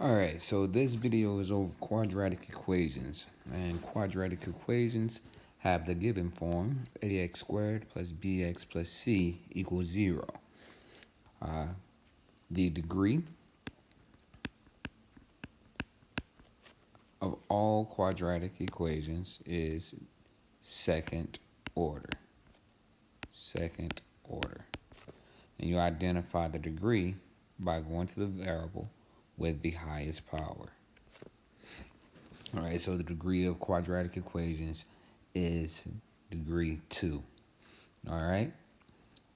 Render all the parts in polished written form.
Alright, so this video is over quadratic equations. And quadratic equations have the given form, ax squared plus bx plus c equals 0. The degree of all quadratic equations is second order. Second order. And you identify the degree by going to the variable with the highest power. Alright, so the degree of quadratic equations is degree 2. Alright,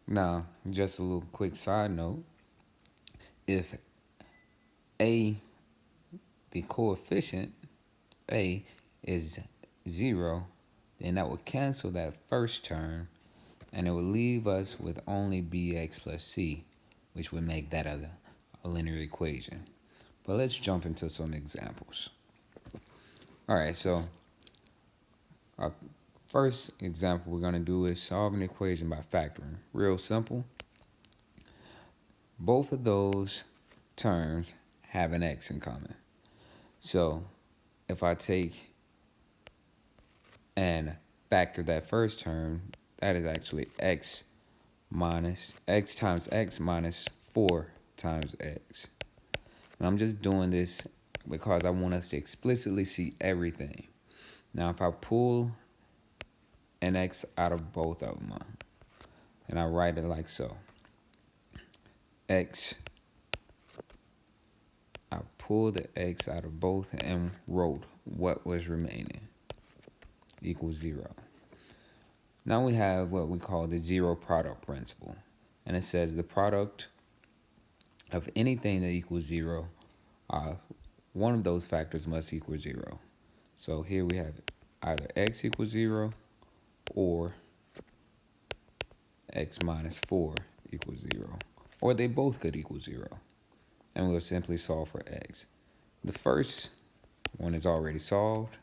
now just a little quick side note. If the coefficient a is 0, then that would cancel that first term and it would leave us with only bx plus c, which would make that a linear equation. But let's jump into some examples. Alright, so our first example we're going to do is solve an equation by factoring. Real simple. Both of those terms have an x in common. So if I take and factor that first term, that is actually x times x minus 4 times x. And I'm just doing this because I want us to explicitly see everything. Now, if I pull an x out of both of them, and I write it like so. I pulled the x out of both and wrote what was remaining equals 0. Now we have what we call the zero product principle. And it says the product of anything that equals 0, one of those factors must equal 0. So here we have either x equals 0 or x minus 4 equals 0. Or they both could equal 0. And we'll simply solve for x. The first one is already solved.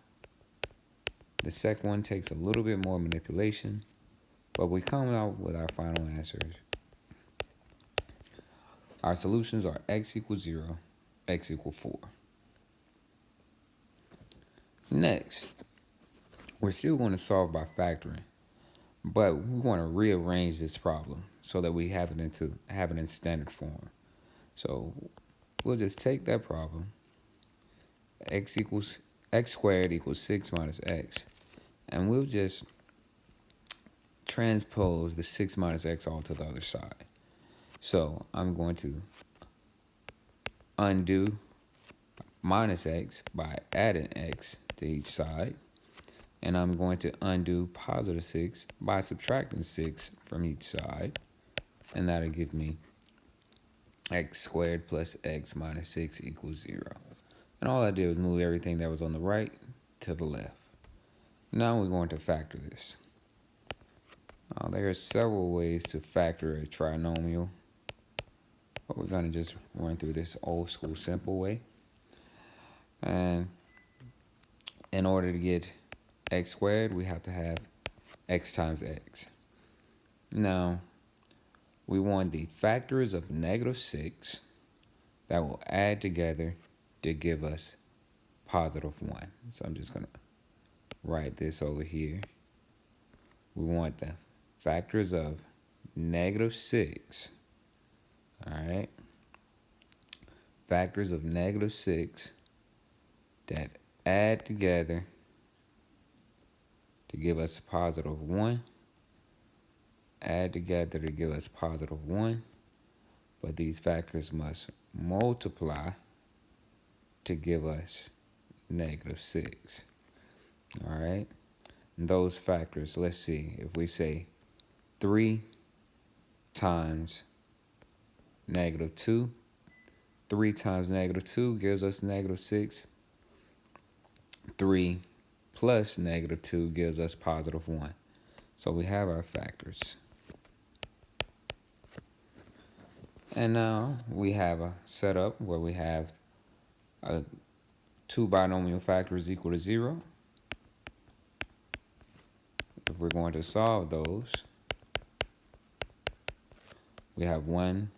The second one takes a little bit more manipulation, but we come out with our final answers. Our solutions are x equals 0, x equals 4. Next, we're still going to solve by factoring, but we want to rearrange this problem so that we have it in standard form. So we'll just take that problem, x squared equals 6 minus x, and we'll just transpose the 6 minus x all to the other side. So I'm going to undo minus x by adding x to each side. And I'm going to undo positive 6 by subtracting 6 from each side. And that'll give me x squared plus x minus 6 equals 0. And all I did was move everything that was on the right to the left. Now we're going to factor this. There are several ways to factor a trinomial, but we're going to just run through this old school simple way. And in order to get x squared, we have to have x times x. Now, we want the factors of negative 6 that will add together to give us positive 1. So I'm just going to write this over here. We want the factors of negative 6. All right. Factors of negative 6 that add together to give us positive 1. Add together to give us positive 1. But these factors must multiply to give us negative 6. All right. And those factors, let's see. If we say 3 times negative 2, 3 times negative 2 gives us negative 6. 3 plus negative 2 gives us positive 1. So we have our factors. And now we have a setup where we have two binomial factors equal to 0. If we're going to solve those, we have one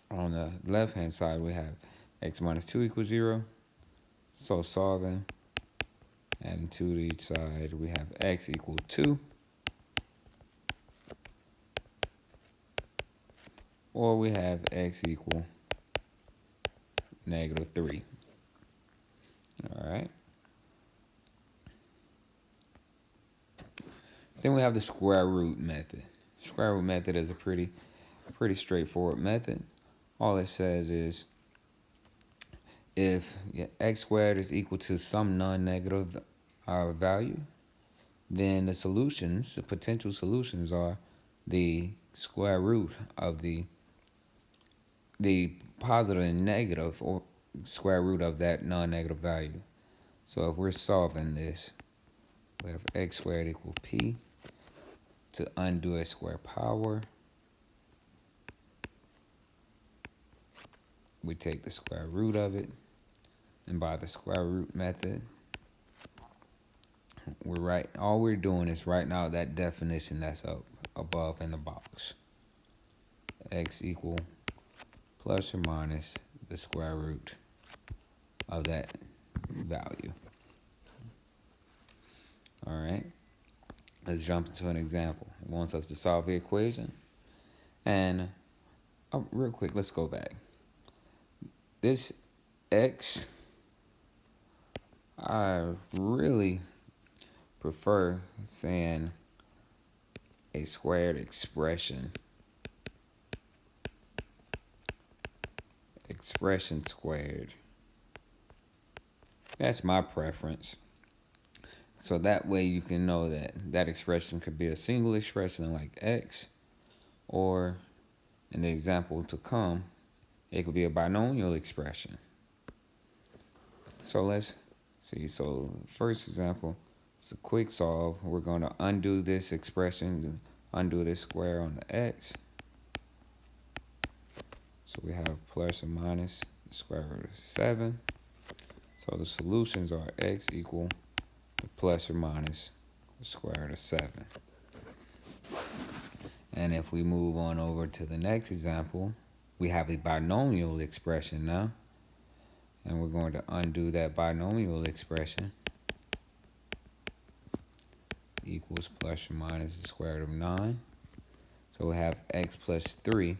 on the left-hand side, we have x minus 2 equals 0. So solving, adding 2 to each side, we have x equal 2. Or we have x equal negative 3. All right. Then we have the square root method. Square root method is a pretty straightforward method. All it says is if x squared is equal to some non-negative value, then the potential solutions are the square root of the positive and negative, or square root of that non-negative value. So if we're solving this, we have x squared equal p. To undo a square power, we take the square root of it, and by the square root method, all we're doing is writing out that definition that's up above in the box. X equal plus or minus the square root of that value. All right. Let's jump into an example. It wants us to solve the equation. And real quick, let's go back. This x, I really prefer saying a squared expression. Expression squared. That's my preference. So that way you can know that that expression could be a single expression like x, or in the example to come, it could be a binomial expression. So let's see. So first example, it's a quick solve. We're going to undo this expression, undo this square on the x. So we have plus or minus the square root of 7. So the solutions are x equal to plus or minus the square root of 7. And if we move on over to the next example, we have a binomial expression now. And we're going to undo that binomial expression. Equals plus or minus the square root of 9. So we have x plus 3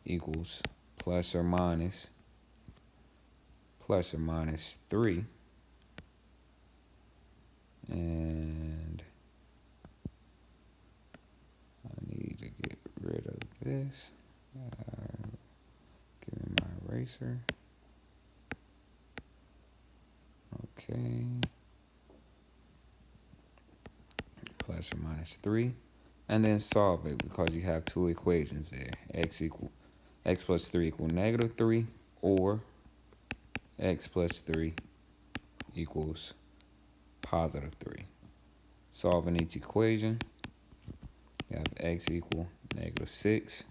equals plus or minus 3. And I need to get rid of this. Give me my eraser. Okay. Plus or minus 3. And then solve it because you have two equations there. X plus 3 equal negative 3, or x plus 3 equals positive 3. Solving each equation, you have x equal negative 6,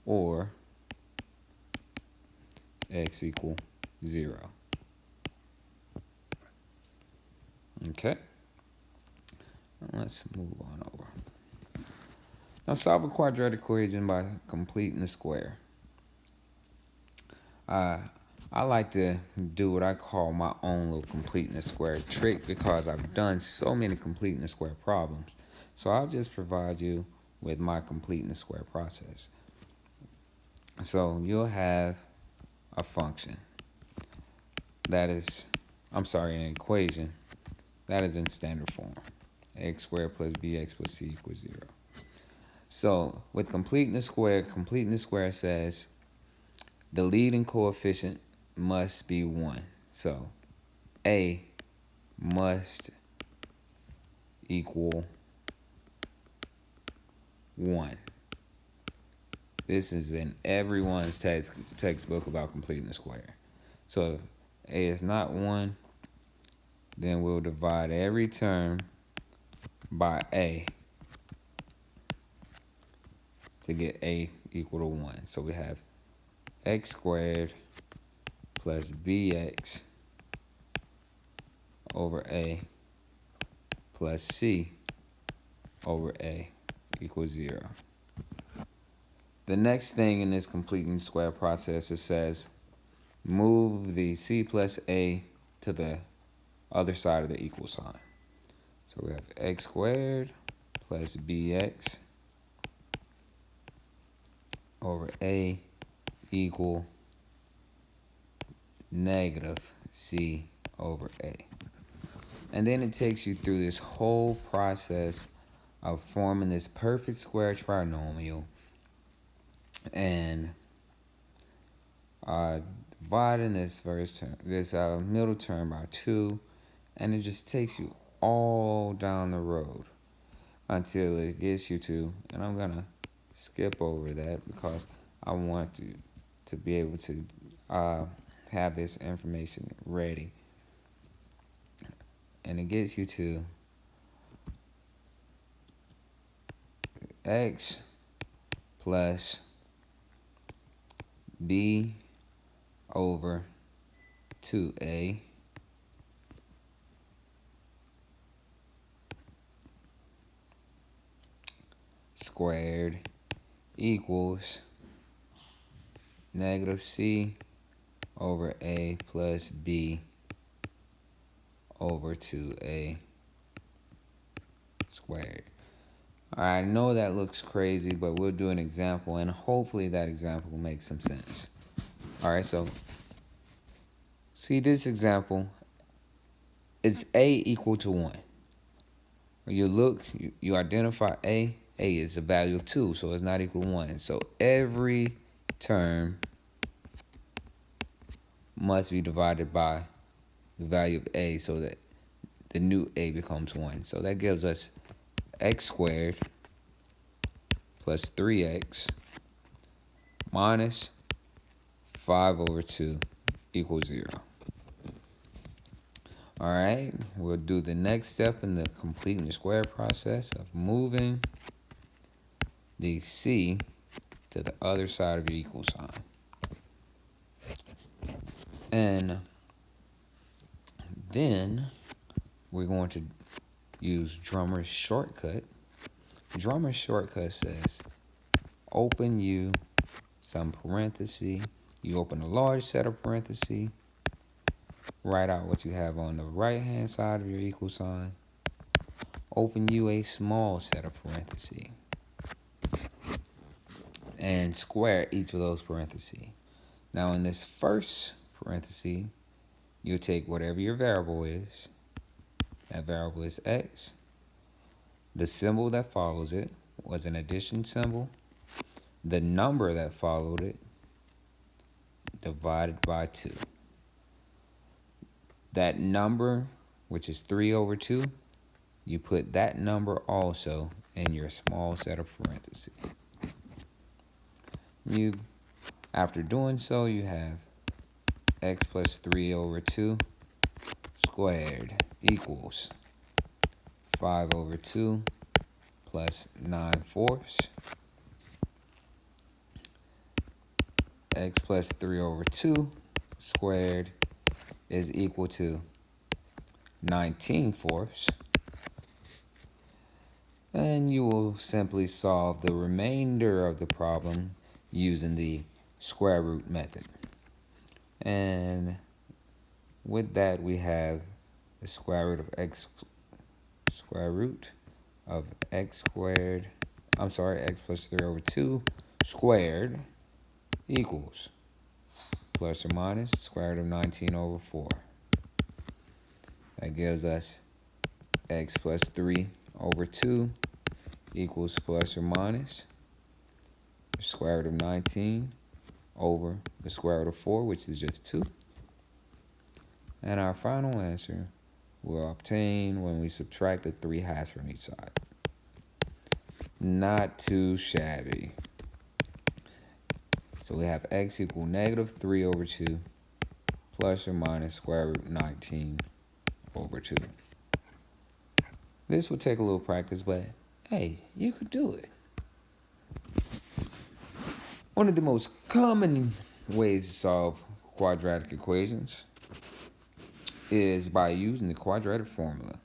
or x equal 0. Okay. Let's move on over. Now solve a quadratic equation by completing the square. I like to do what I call my own little completing the square trick because I've done so many completing the square problems. So I'll just provide you with my completing the square process. So you'll have a function that is, an equation that is in standard form. X squared plus bx plus c equals 0. So with completing the square says the leading coefficient must be 1. So a must equal 1. This is in everyone's textbook about completing the square. So if a is not 1, then we'll divide every term by a to get a equal to 1. So we have x squared plus bx over a plus c over a equals 0. The next thing in this completing square process, it says move the c plus a to the other side of the equal sign. So we have x squared plus bx over a equal negative c over a. And then it takes you through this whole process of forming this perfect square trinomial and dividing this middle term by 2, and it just takes you all down the road until it gets you to, and I'm gonna skip over that because I want to be able to have this information ready, and it gets you to x plus b over 2a squared equals negative c over a plus b over 2a squared. I know that looks crazy, but we'll do an example, and hopefully that example will make some sense. All right, so see this example, it's a equal to 1. When you look, you identify a is a value of 2, so it's not equal to 1. So every term must be divided by the value of a so that the new a becomes 1. So that gives us x squared plus 3x minus 5 over 2 equals 0. All right, we'll do the next step in the completing the square process of moving the c to the other side of your equal sign. And then we're going to use Drummer's shortcut. Drummer's shortcut says open you some parentheses. You open a large set of parentheses. Write out what you have on the right-hand side of your equal sign. Open you a small set of parentheses. And square each of those parentheses. Now in this first parenthesis, you take whatever your variable is. That variable is x. The symbol that follows it was an addition symbol. The number that followed it divided by 2. That number, which is 3 over 2, you put that number also in your small set of parentheses. After doing so, you have x plus 3 over 2 squared equals 5 over 2 plus 9/4. X plus 3 over 2 squared is equal to 19/4. And you will simply solve the remainder of the problem using the square root method. And with that, we have the square root of x squared, x plus 3 over 2 squared equals plus or minus square root of 19 over 4. That gives us x plus 3 over 2 equals plus or minus the square root of 19 over the square root of 4, which is just 2. And our final answer will obtain when we subtract the 3 halves from each side. Not too shabby. So we have x equal negative 3 over 2 plus or minus square root 19 over 2. This will take a little practice, but hey, you could do it. One of the most common ways to solve quadratic equations is by using the quadratic formula.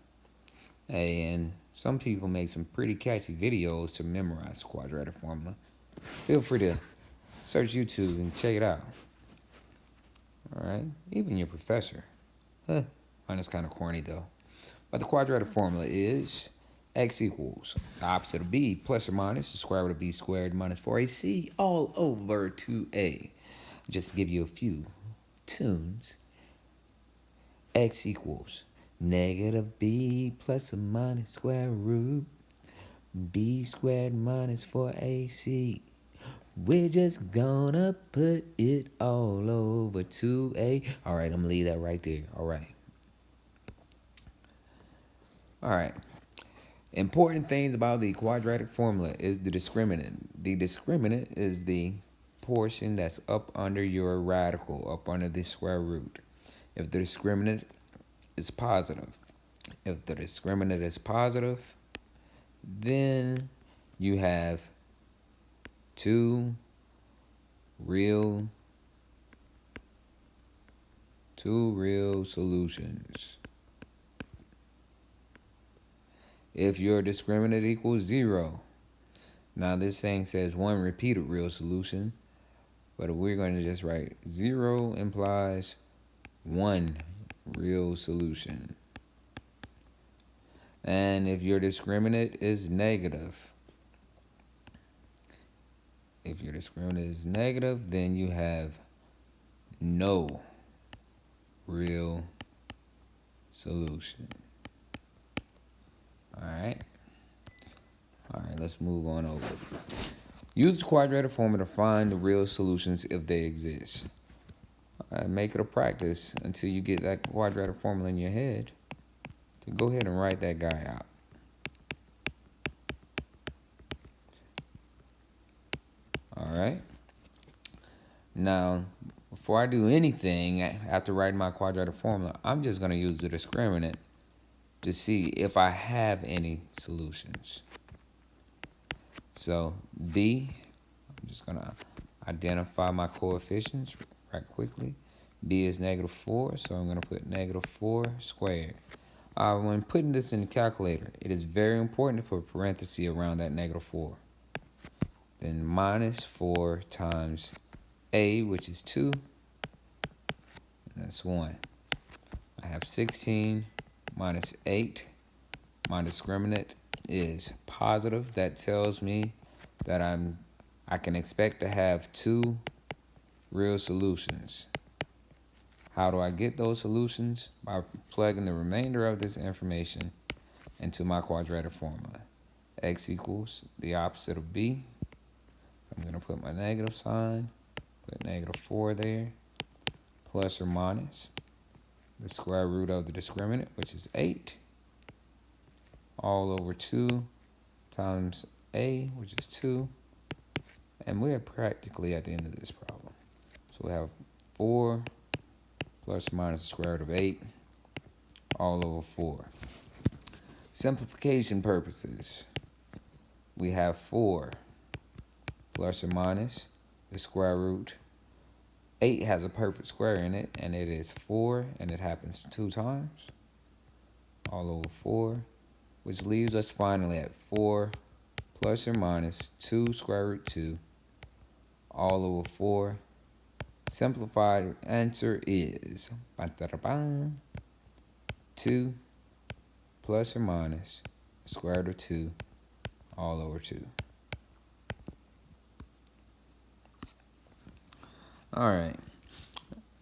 And some people make some pretty catchy videos to memorize the quadratic formula. Feel free to search YouTube and check it out. All right, even your professor. Mine is kind of corny though. But the quadratic formula is x equals the opposite of b plus or minus the square root of b squared minus 4ac all over 2a. Just to give you a few tunes. X equals negative b plus or minus square root b squared minus 4ac. We're just gonna put it all over 2a. All right, I'm gonna leave that right there. All right. All right. Important things about the quadratic formula is the discriminant. The discriminant is the portion that's up under your radical, up under the square root. If the discriminant is positive, then you have two real solutions. If your discriminant equals 0, now this thing says one repeated real solution, but we're going to just write 0 implies one real solution. And if your discriminant is negative, then you have no real solution. All right, let's move on over. Use the quadratic formula to find the real solutions if they exist. Make it a practice until you get that quadratic formula in your head to go ahead and write that guy out. All right. Now, before I do anything after writing my quadratic formula, I'm just going to use the discriminant to see if I have any solutions. So b, I'm just going to identify my coefficients right quickly. B is negative 4, so I'm going to put negative 4 squared. When putting this in the calculator, it is very important to put a parenthesis around that negative 4. Then minus 4 times a, which is 2, and that's 1. I have 16 minus 8. My discriminant is positive. That tells me that I can expect to have 2 real solutions. How do I get those solutions? By plugging the remainder of this information into my quadratic formula. X equals the opposite of b. So I'm going to put my negative sign, put negative 4 there, plus or minus the square root of the discriminant, which is 8, all over 2 times a, which is 2. And we're practically at the end of this problem. So we have 4 plus or minus the square root of 8, all over 4. Simplification purposes, we have 4 plus or minus the square root. 8 has a perfect square in it, and it is 4, and it happens 2 times, all over 4, which leaves us finally at 4 plus or minus 2 square root 2, all over 4. Simplified answer is 2 plus or minus square root of 2 all over 2. All right,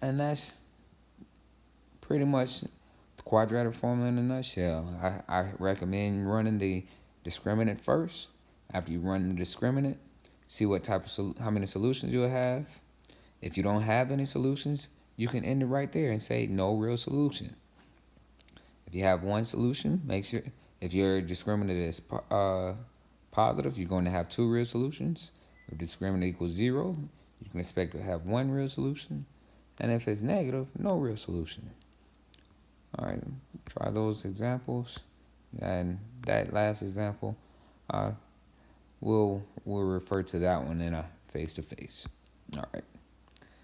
and that's pretty much the quadratic formula in a nutshell. I recommend running the discriminant first. After you run the discriminant, see what type of how many solutions you'll have. If you don't have any solutions, you can end it right there and say no real solution. If you have one solution, make sure if your discriminant is positive, you're going to have 2 real solutions. If discriminant equals 0, you can expect to have 1 real solution. And if it's negative, no real solution. All right, try those examples. And that last example, we'll refer to that one in a face-to-face. All right.